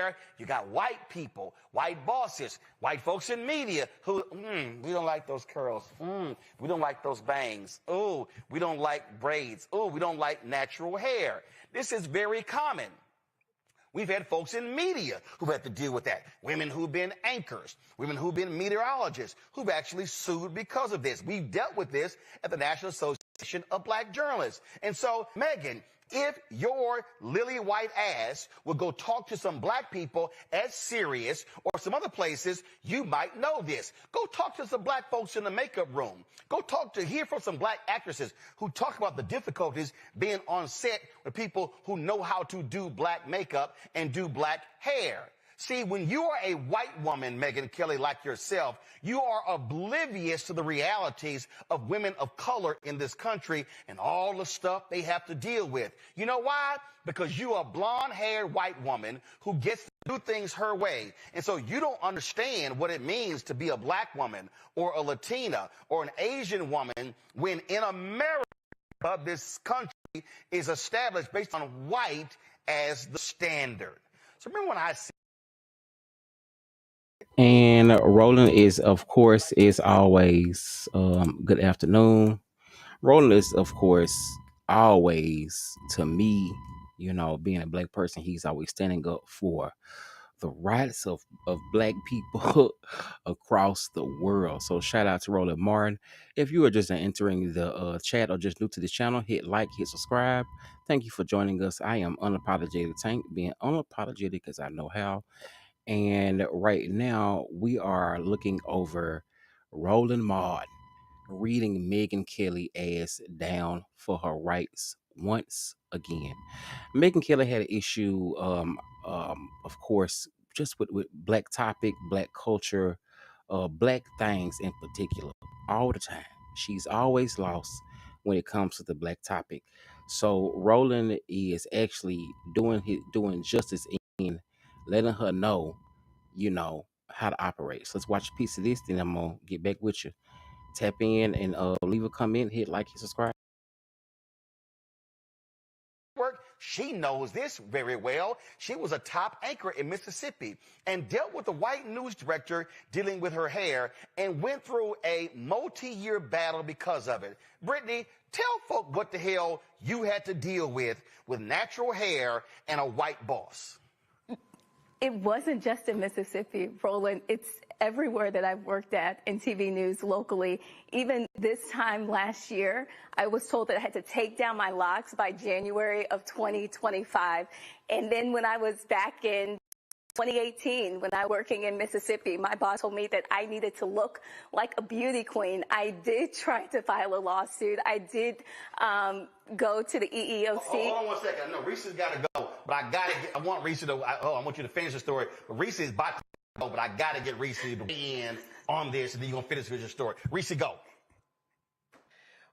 hair, you got white people, white bosses, white folks in media who, we don't like those curls. We don't like those bangs. Oh, we don't like braids. Oh, we don't like natural hair. This is very common. We've had folks in media who've had to deal with that. Women who've been anchors, women who've been meteorologists, who've actually sued because of this. We've dealt with this at the National Association of Black Journalists. And so, Megyn, if your lily white ass would go talk to some black people at Sirius or some other places, you might know this. Go talk to some black folks in the makeup room. Go hear from some black actresses who talk about the difficulties being on set with people who know how to do black makeup and do black hair. See, when you are a white woman, Megyn Kelly, like yourself, you are oblivious to the realities of women of color in this country and all the stuff they have to deal with. You know why? Because you are a blonde-haired white woman who gets to do things her way. And so you don't understand what it means to be a black woman or a Latina or an Asian woman when in America, this country is established based on white as the standard. So remember when I said, And Roland is, of course, is always good afternoon. Roland is, of course, always to me, being a black person, he's always standing up for the rights of black people across the world. So shout out to Roland Martin. If you are just entering the chat or just new to this channel, hit like, hit subscribe. Thank you for joining us. I am Unapologetic Tank, being unapologetic as I know how. And right now we are looking over Roland Martin reading Megyn Kelly ass down for her rights once again. Megyn Kelly had an issue, of course, just with black topic, black culture, black things in particular, all the time. She's always lost when it comes to the black topic. So Roland is actually doing justice in letting her know, how to operate. So let's watch a piece of this, then I'm gonna get back with you. Tap in and leave a comment, hit like, hit subscribe. she knows this very well. She was a top anchor in Mississippi and dealt with a white news director dealing with her hair and went through a multi-year battle because of it. Brittany, tell folk what the hell you had to deal with natural hair and a white boss. It wasn't just in Mississippi, Roland. It's everywhere that I've worked at in TV news locally. Even this time last year, I was told that I had to take down my locks by January of 2025. And then when I was back in 2018, when I was working in Mississippi, my boss told me that I needed to look like a beauty queen. I did try to file a lawsuit. I did go to the EEOC. Hold on one second. No, Reese's got to go, but I want Reese to, I want you to finish the story. But Reese is about to go, but I got to get Reese to weigh in on this, and then you're going to finish with your story. Reese, go.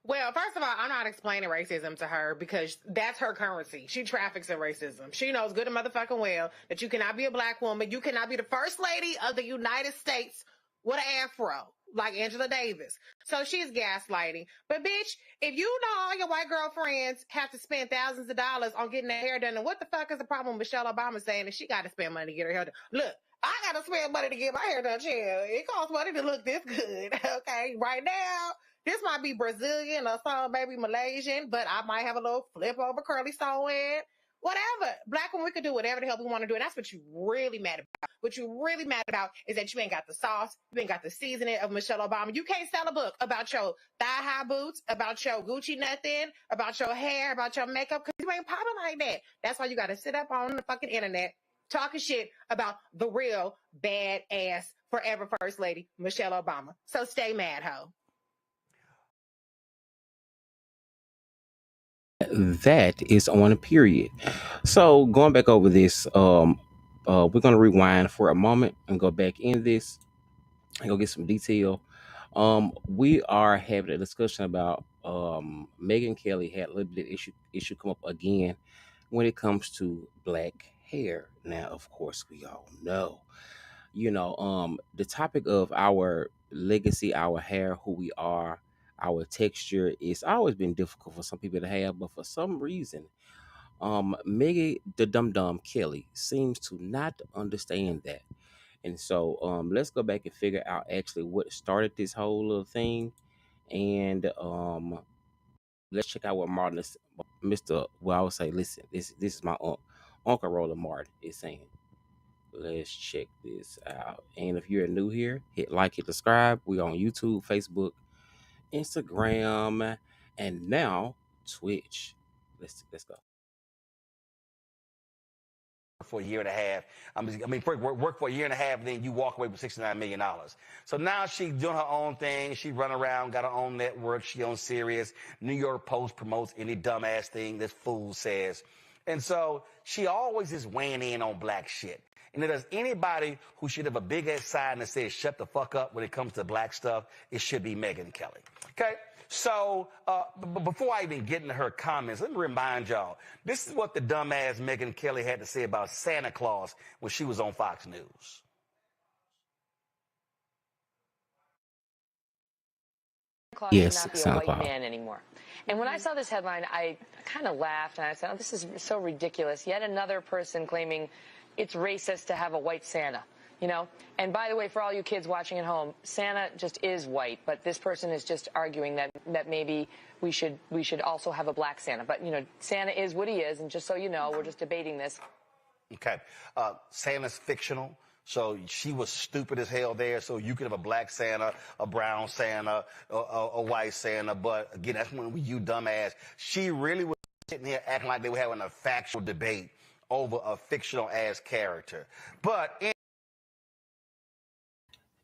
Well, first of all, I'm not explaining racism to her because that's her currency. She traffics in racism. She knows good and motherfucking well that you cannot be a black woman. You cannot be the first lady of the United States with an afro like Angela Davis. So she's gaslighting. But bitch, if you know all your white girlfriends have to spend thousands of dollars on getting their hair done, then what the fuck is the problem with Michelle Obama saying that she got to spend money to get her hair done? Look, I got to spend money to get my hair done, chill. It costs money to look this good, okay? Right now, this might be Brazilian or some maybe Malaysian, but I might have a little flip over curly sew-in. Whatever. Black women, we can do whatever the hell we want to do. And that's what you really mad about. What you really mad about is that you ain't got the sauce. You ain't got the seasoning of Michelle Obama. You can't sell a book about your thigh-high boots, about your Gucci nothing, about your hair, about your makeup, because you ain't popping like that. That's why you got to sit up on the fucking internet talking shit about the real badass forever first lady, Michelle Obama. So stay mad, ho. That is on a period. So going back over this, we're gonna rewind for a moment and go back in this and go get some detail. We are having a discussion about Megyn Kelly had a little bit of issue come up again when it comes to black hair. Now, of course, we all know, the topic of our legacy, our hair, who we are, our texture, it's always been difficult for some people to have, but for some reason, Megyn the Dum Dum Kelly seems to not understand that. And so let's go back and figure out actually what started this whole little thing. And let's check out what Martin is, Mr. Well, I would say, listen, this is my Uncle Roland Martin is saying. Let's check this out. And if you're new here, hit like, hit subscribe. We on YouTube, Facebook, Instagram, and now Twitch. Let's go. For a year and a half. First work for a year and a half, and then you walk away with $69 million. So now she's doing her own thing. She run around, got her own network. She on Sirius. New York Post promotes any dumbass thing this fool says. And so she always is weighing in on black shit. And if there's anybody who should have a big ass sign that says shut the fuck up when it comes to black stuff, it should be Megyn Kelly. Okay? So, before I even get into her comments, let me remind y'all, this is what the dumbass Megyn Kelly had to say about Santa Claus when she was on Fox News. Claus Yes, should not be Santa a white Claus. man anymore. And when I saw this headline, I kind of laughed and I said, oh, this is so ridiculous. Yet another person claiming it's racist to have a white Santa. You know, and by the way, for all you kids watching at home, Santa just is white, but this person is just arguing that maybe we should also have a black Santa. But, you know, Santa is what he is, and just so you know, we're just debating this. Okay. Santa's fictional. So she was stupid as hell there. So you could have a black Santa, a brown Santa, a white Santa. But again, that's when you dumbass. She really was sitting here acting like they were having a factual debate over a fictional ass character. But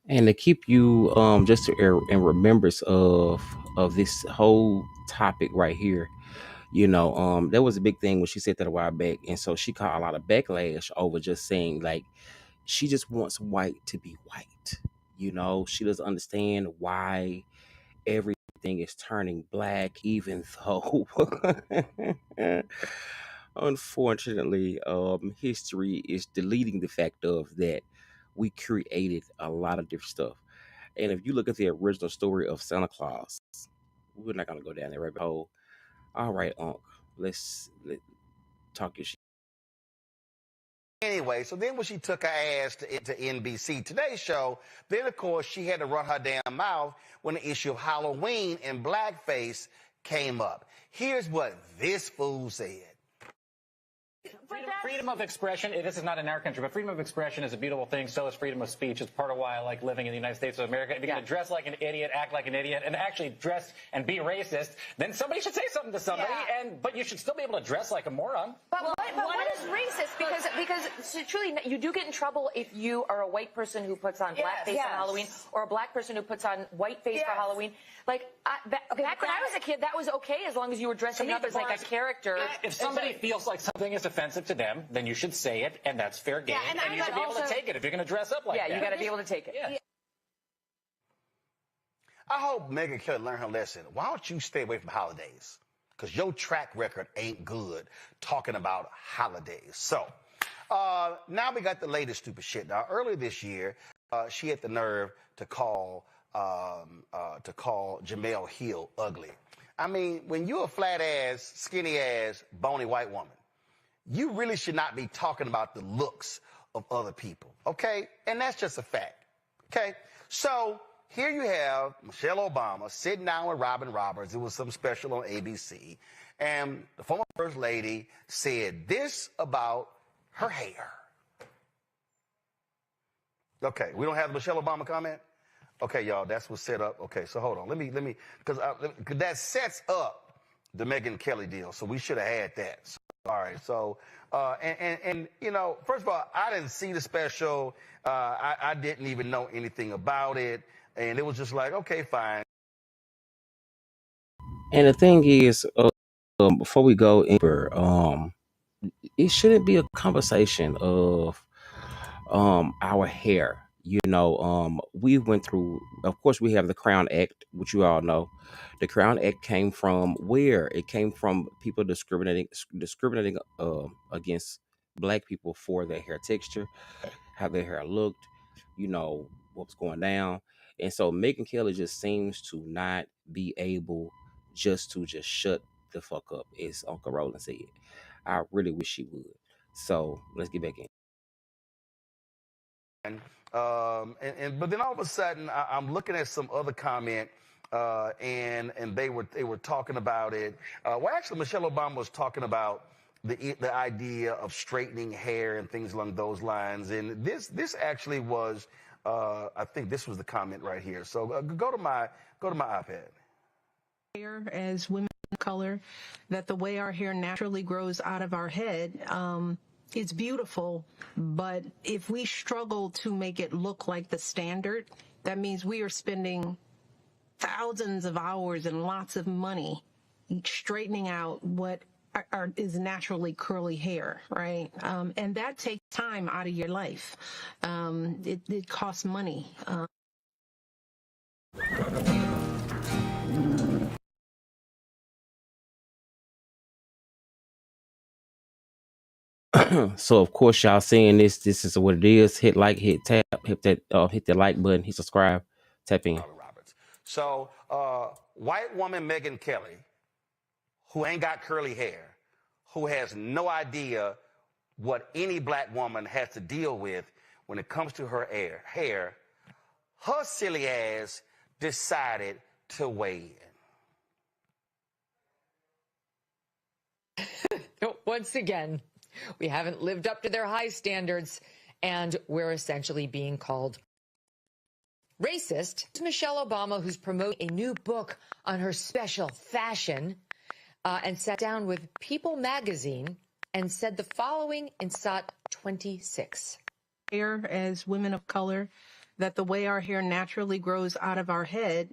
And to keep you just in remembrance of this whole topic right here, you know, there was a big thing when she said that a while back, and so she caught a lot of backlash over just saying like she just wants white to be white. You know, she doesn't understand why everything is turning black, even though unfortunately history is deleting the fact of that we created a lot of different stuff. And if you look at the original story of Santa Claus, we're not gonna go down that rabbit hole. All right, Unc, let's talk your shit. anyway, so then when she took her ass to NBC Today's show, then of course she had to run her damn mouth when the issue of Halloween and blackface came up. Here's what this fool said. Freedom of expression, this is not in our country, but freedom of expression is a beautiful thing. So is freedom of speech. It's part of why I like living in the United States of America. If you're going to dress like an idiot, act like an idiot, and actually dress and be racist, then somebody should say something to somebody. Yeah. But you should still be able to dress like a moron. But what is racist? Because truly, you do get in trouble if you are a white person who puts on blackface on Halloween, or a black person who puts on whiteface for Halloween. Like, back when I was a kid, that was okay as long as you were dressing up as like a character. If somebody feels like something is offensive to them, then you should say it, and that's fair game. and you should be able to take it if you're going to dress up like that. Yeah, you got to be able to take it. Yeah. I hope Megyn Kelly learned her lesson. Why don't you stay away from holidays? Because your track record ain't good talking about holidays. So, now we got the latest stupid shit. Now, earlier this year, she had the nerve to call Jamel Hill ugly. I mean, when you're a flat ass, skinny ass, bony white woman, you really should not be talking about the looks of other people, okay? And that's just a fact, okay? So here you have Michelle Obama sitting down with Robin Roberts. It was some special on ABC. And the former First Lady said this about her hair. Okay, we don't have the Michelle Obama comment? Okay, y'all, that's what's set up. Okay, so hold on. Let me, because that sets up the Megyn Kelly deal. So we should have had that. So, all right, so, and you know, first of all, I didn't see the special. I didn't even know anything about it. And it was just like, okay, fine. And the thing is, before we go in, it shouldn't be a conversation of our hair. You know, we went through, of course, we have the Crown Act, which you all know. The Crown Act came from where? It came from people discriminating against black people for their hair texture, how their hair looked, you know, what was going down. And so Megyn Kelly just seems to not be able just to shut the fuck up, as Uncle Roland said. I really wish she would. So let's get back in. But then all of a sudden I'm looking at some other comment, and they were talking about it. Well, actually, Michelle Obama was talking about the idea of straightening hair and things along those lines. And this actually was, I think this was the comment right here. So go to my iPad. As women of color, that the way our hair naturally grows out of our head, it's beautiful, but if we struggle to make it look like the standard, that means we are spending thousands of hours and lots of money straightening out what is naturally curly hair, right? And that takes time out of your life. It costs money. So of course y'all seeing this. This is what it is. Hit like, hit tap, hit that like button, hit subscribe, tap in. Roberts. So white woman Megyn Kelly, who ain't got curly hair, who has no idea what any black woman has to deal with when it comes to her hair, her silly ass decided to weigh in. Once again, we haven't lived up to their high standards, and we're essentially being called racist. It's Michelle Obama, who's promoting a new book on her special fashion, and sat down with People magazine and said the following in SOT 26. Hair as women of color, that the way our hair naturally grows out of our head,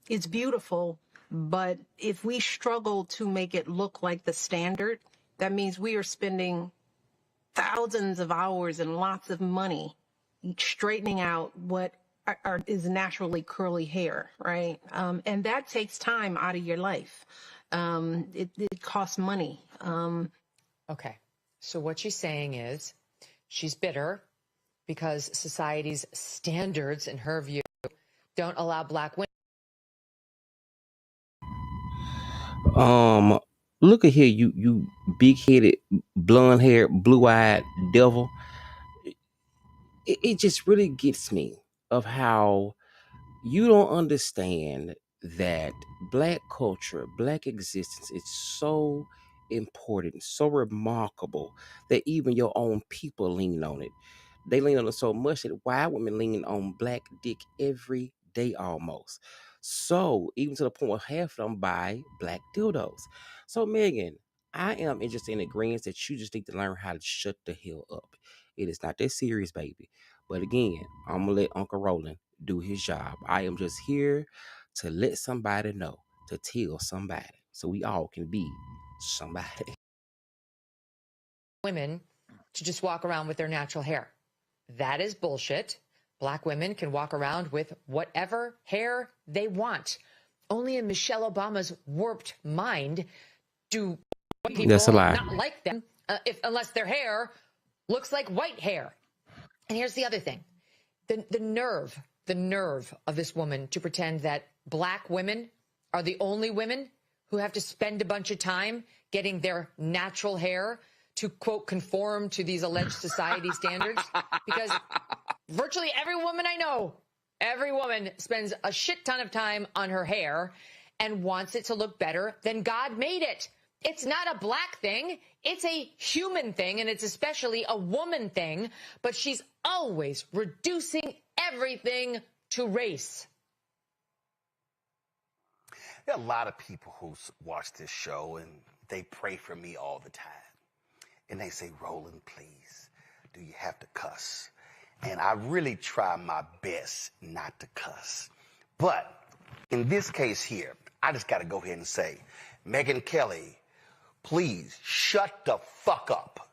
it's beautiful, but if we struggle to make it look like the standard, that means we are spending thousands of hours and lots of money straightening out what is naturally curly hair, right? And that takes time out of your life. It costs money. Okay, so what she's saying is she's bitter because society's standards, in her view, don't allow black women. Look at here, you big-headed, blonde-haired, blue-eyed devil. It just really gets me of how you don't understand that black culture, black existence is so important, so remarkable that even your own people lean on it. They lean on it so much that white women lean on black dick every day almost. So even to the point where half of them buy black dildos. So Megyn, I am interested in agreeing that you just need to learn how to shut the hell up. It is not that serious, baby. But again, I'm gonna let Uncle Roland do his job. I am just here to let somebody know, to tell somebody, so we all can be somebody. Women to just walk around with their natural hair. That is bullshit. Black women can walk around with whatever hair they want. Only in Michelle Obama's warped mind do people That's a lie. not like them unless their hair looks like white hair. And here's the other thing. The nerve of this woman to pretend that black women are the only women who have to spend a bunch of time getting their natural hair to, quote, conform to these alleged society standards. Because virtually every woman I know, every woman spends a shit ton of time on her hair and wants it to look better than God made it. It's not a black thing. It's a human thing, and it's especially a woman thing. But she's always reducing everything to race. There are a lot of people who watch this show, and they pray for me all the time. And they say, Roland, please, do you have to cuss? And I really try my best not to cuss. But in this case here, I just got to go ahead and say, Megyn Kelly, please shut the fuck up.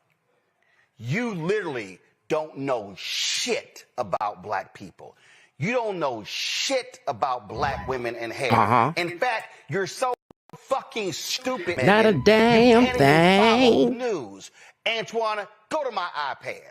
You literally don't know shit about black people. You don't know shit about black women and hair. In fact, you're so fucking stupid, Megyn. Not a damn thing. News. Antoine, go to my iPad.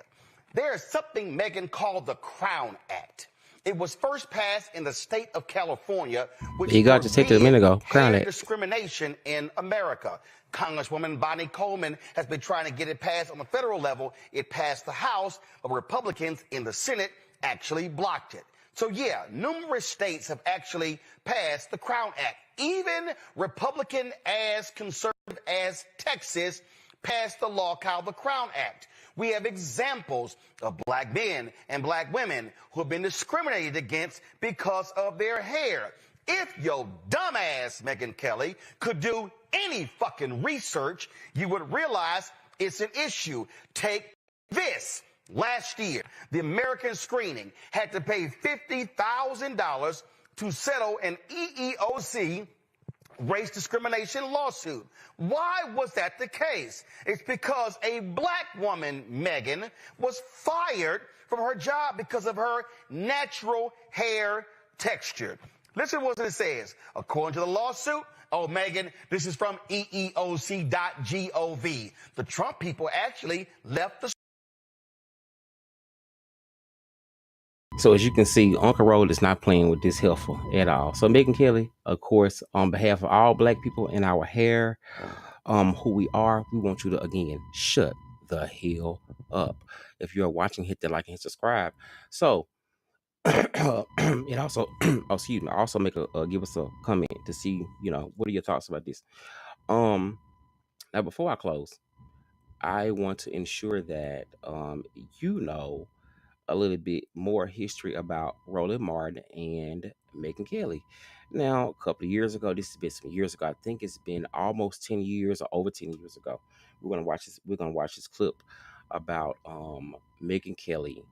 There is something, Megyn, called the Crown Act. It was first passed in the state of California, which You got to take it a minute ago. Crown hair it. discrimination in America. Congresswoman Bonnie Coleman has been trying to get it passed on the federal level. It passed the House, but Republicans in the Senate actually blocked it. So yeah, numerous states have actually passed the Crown Act. Even Republican as conservative as Texas passed the law called the Crown Act. We have examples of black men and black women who have been discriminated against because of their hair. If your dumbass Megyn Kelly could do any fucking research, you would realize it's an issue. Take this. Last year, the American Screening had to pay $50,000 to settle an EEOC race discrimination lawsuit. Why was that the case? It's because a black woman, Megyn, was fired from her job because of her natural hair texture. Listen to what it says. According to the lawsuit, oh, Megyn, this is from EEOC.gov. The Trump people actually left the. So as you can see, Uncle Roland is not playing with this helpful at all. So Megyn Kelly, of course, on behalf of all black people in our hair, who we are, we want you to, again, shut the hell up. If you're watching, hit that like and subscribe. So, it also, excuse me, also give us a comment to see, what are your thoughts about this? Now, before I close, I want to ensure that, a little bit more history about Roland Martin and Megyn Kelly. Now, a couple of years ago, this has been some years ago. I think it's been almost 10 years or over 10 years ago. We're gonna watch this clip about Megyn Kelly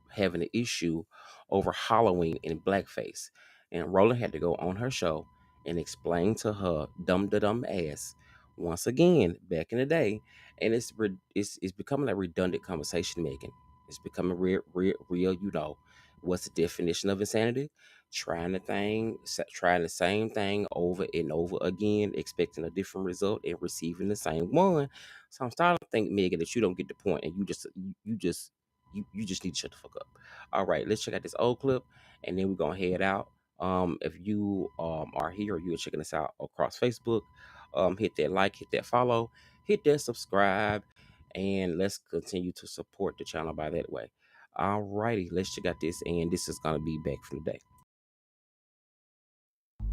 having an issue over Halloween in blackface. And Roland had to go on her show and explain to her dumb ass once again back in the day. And it's becoming a redundant conversation, Megyn. It's becoming real. What's the definition of insanity? Trying the same thing over and over again, expecting a different result and receiving the same one. So I'm starting to think, Megyn, that you don't get the point, and you just need to shut the fuck up. All right, let's check out this old clip, and then we're gonna head out. If you are here or you're checking us out across Facebook, hit that like, hit that follow, hit that subscribe, and let's continue to support the channel by that way. Alrighty, let's check out this, and this is gonna be back from the day.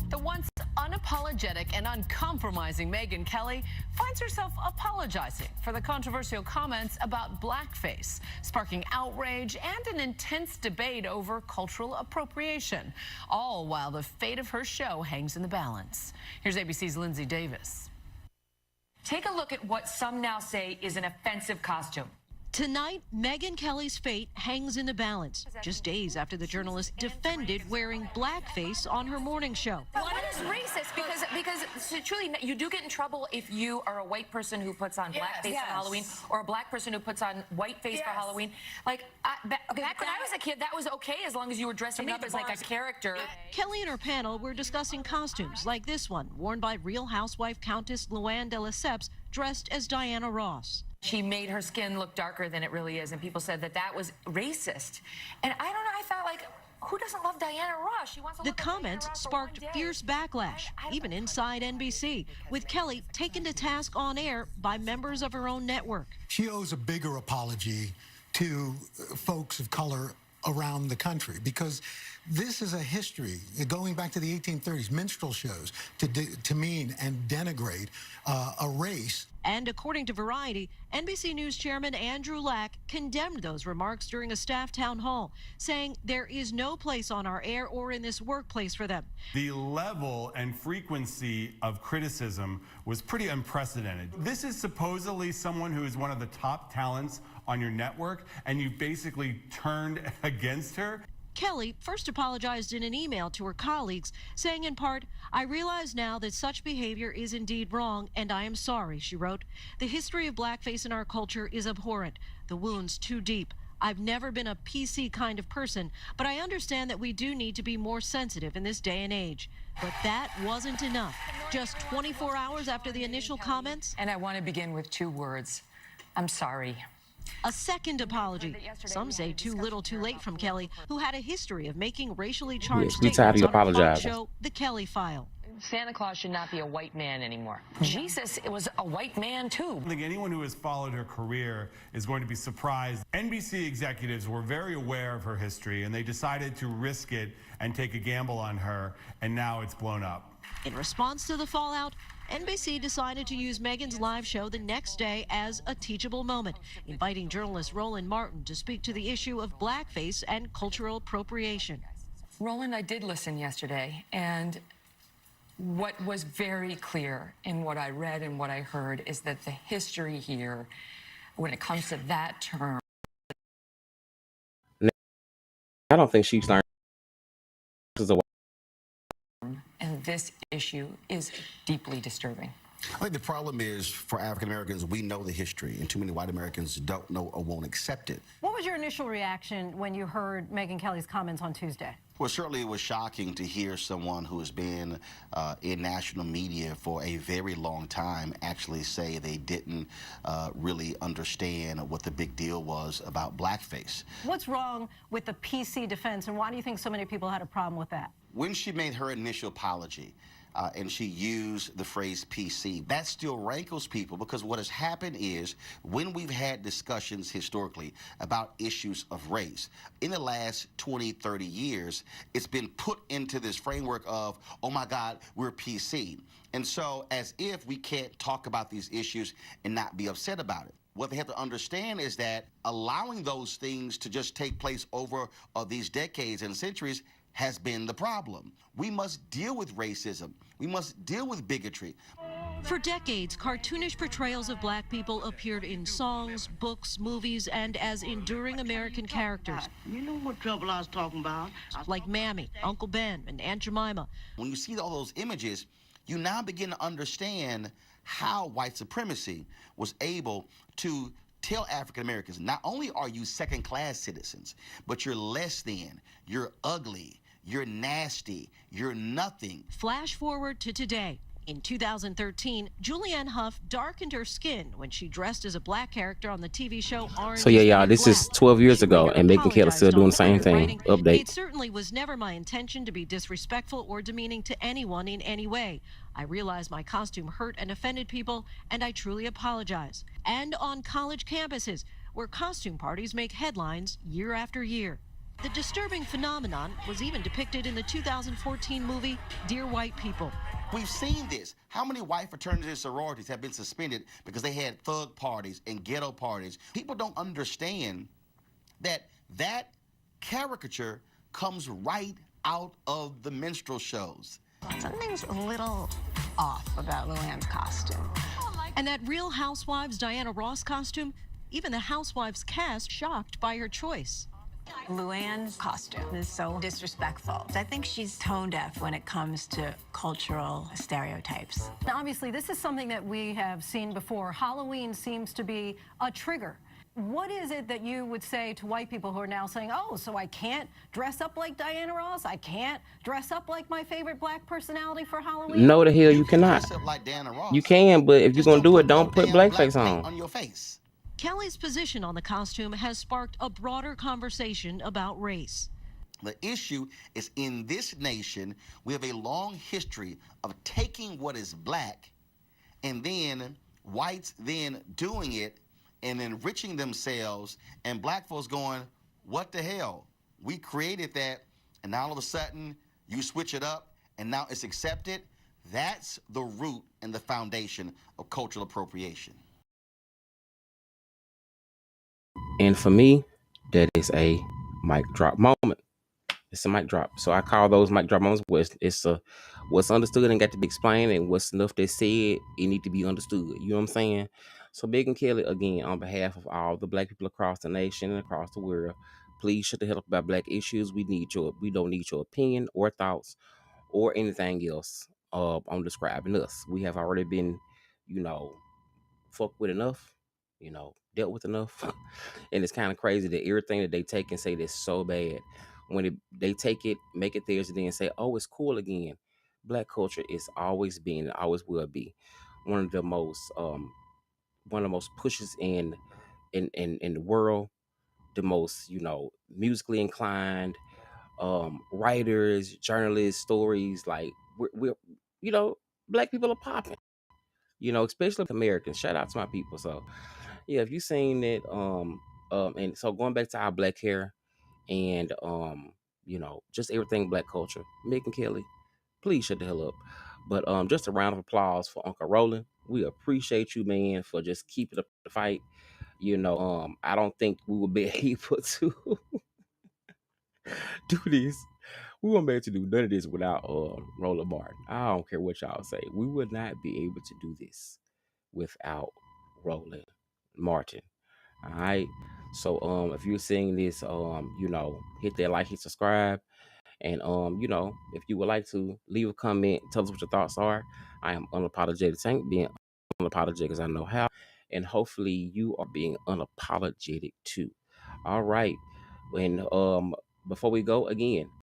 The once unapologetic and uncompromising Megyn Kelly finds herself apologizing for the controversial comments about blackface, sparking outrage and an intense debate over cultural appropriation, all while the fate of her show hangs in the balance. Here's ABC's Lindsay Davis. Take a look at what some now say is an offensive costume. Tonight, Megyn Kelly's fate hangs in the balance, just days after the journalist defended wearing blackface on her morning show. What is racist? Because truly, you do get in trouble if you are a white person who puts on blackface for Halloween, or a black person who puts on whiteface for Halloween. Like, back when I was a kid, that was okay as long as you were dressing up as like a character. Kelly and her panel were discussing costumes like this one, worn by Real Housewife Countess Luann de Lesseps, dressed as Diana Ross. She made her skin look darker than it really is, and people said that was racist. And I don't know, I thought, like, who doesn't love Diana Ross? She wants to The look like comments Diana Ross sparked for one day. fierce backlash, even inside NBC, with Kelly taken to task on air by members of her own network. She owes a bigger apology to folks of color around the country, because this is a history going back to the 1830s, minstrel shows to demean and denigrate a race. And according to Variety, NBC News Chairman Andrew Lack condemned those remarks during a staff town hall, saying there is no place on our air or in this workplace for them. The level and frequency of criticism was pretty unprecedented. This is supposedly someone who is one of the top talents on your network, and you basically turned against her. Kelly first apologized in an email to her colleagues, saying in part, "I realize now that such behavior is indeed wrong, and I am sorry," she wrote. "The history of blackface in our culture is abhorrent, the wounds too deep. I've never been a PC kind of person, but I understand that we do need to be more sensitive in this day and age." But that wasn't enough. Just 24 hours after the initial comments. And I want to begin with two words. I'm sorry. A second apology. Some say too little too late from Kelly, who had a history of making racially charged Yes, we tired of statements you on her Fox apologizing. show, The Kelly File. Santa Claus should not be a white man anymore. Jesus, it was a white man too. I think anyone who has followed her career is going to be surprised. NBC executives were very aware of her history, and they decided to risk it and take a gamble on her, and now it's blown up. In response to the fallout, NBC decided to use Megyn's live show the next day as a teachable moment, inviting journalist Roland Martin to speak to the issue of blackface and cultural appropriation. Roland, I did listen yesterday, and what was very clear in what I read and what I heard is that the history here, when it comes to that term, I don't think she's learned. and this issue is deeply disturbing. I think the problem is for African Americans, we know the history, and too many white Americans don't know or won't accept it. What was your initial reaction when you heard Megyn Kelly's comments on Tuesday? Well, certainly it was shocking to hear someone who has been in national media for a very long time actually say they didn't really understand what the big deal was about blackface. What's wrong with the PC defense, and why do you think so many people had a problem with that? When she made her initial apology, and she used the phrase PC, that still rankles people, because what has happened is when we've had discussions historically about issues of race, in the last 20, 30 years, it's been put into this framework of, oh my God, we're PC. And so as if we can't talk about these issues and not be upset about it. What they have to understand is that allowing those things to just take place over these decades and centuries has been the problem. We must deal with racism. We must deal with bigotry. For decades, cartoonish portrayals of black people appeared in songs, books, movies, and as enduring American characters. You know what trouble I was talking about? Like Mammy, Uncle Ben, and Aunt Jemima. When you see all those images, you now begin to understand how white supremacy was able to tell African Americans, not only are you second-class citizens, but you're less than, you're ugly, you're nasty, you're nothing. Flash forward to today. In 2013, Julianne Hough darkened her skin when she dressed as a black character on the TV show Orange. So yeah, y'all, this is 12 years ago, and Megyn Kelly still doing the same thing. Update. It certainly was never my intention to be disrespectful or demeaning to anyone in any way. I realize my costume hurt and offended people, and I truly apologize. And on college campuses, where costume parties make headlines year after year. The disturbing phenomenon was even depicted in the 2014 movie Dear White People. We've seen this. How many white fraternities and sororities have been suspended because they had thug parties and ghetto parties? People don't understand that that caricature comes right out of the minstrel shows. Something's a little off about Luann's costume. And that Real Housewives Diana Ross costume, even the Housewives cast shocked by her choice. Luann's costume is so disrespectful. I think she's tone deaf when it comes to cultural stereotypes. Now, obviously, this is something that we have seen before. Halloween seems to be a trigger. What is it that you would say to white people who are now saying, oh, so I can't dress up like Diana Ross? I can't dress up like my favorite black personality for Halloween? No, the hell you cannot. Dress up like Diana Ross. You can, but if you're going to do it, don't put blackface on your face. Kelly's position on the costume has sparked a broader conversation about race. The issue is in this nation, we have a long history of taking what is black and then whites then doing it and enriching themselves, and black folks going, what the hell? We created that, and now all of a sudden you switch it up and now it's accepted. That's the root and the foundation of cultural appropriation. And for me, that is a mic drop moment. It's a mic drop. So I call those mic drop moments where it's what's understood and got to be explained, and what's enough that said, it need to be understood. You know what I'm saying? So Megyn Kelly, again, on behalf of all the black people across the nation and across the world, please shut the hell up about black issues. We don't need your opinion or thoughts or anything else on describing us. We have already been, fucked with enough, dealt with enough. And it's kind of crazy that everything that they take and say that's so bad, when they take it, make it theirs, and then say, oh, it's cool again. Black culture is always been and always will be one of the most pushes in in the world, the most, musically inclined, writers, journalists, stories. Like we're black people are popping. Especially Americans. Shout out to my people. So yeah, if you seen it, and so going back to our black hair and just everything black culture, Megyn Kelly, please shut the hell up. But just a round of applause for Uncle Roland. We appreciate you, man, for just keeping up the fight. I don't think we would be able to do this. We won't be able to do none of this without Roland Martin. I don't care what y'all say. We would not be able to do this without Roland Martin. All right. So if you're seeing this, hit that like, hit subscribe. And if you would like to leave a comment, tell us what your thoughts are. I am unapologetic Tank, being unapologetic as I know how. And hopefully you are being unapologetic too. All right. And before we go again,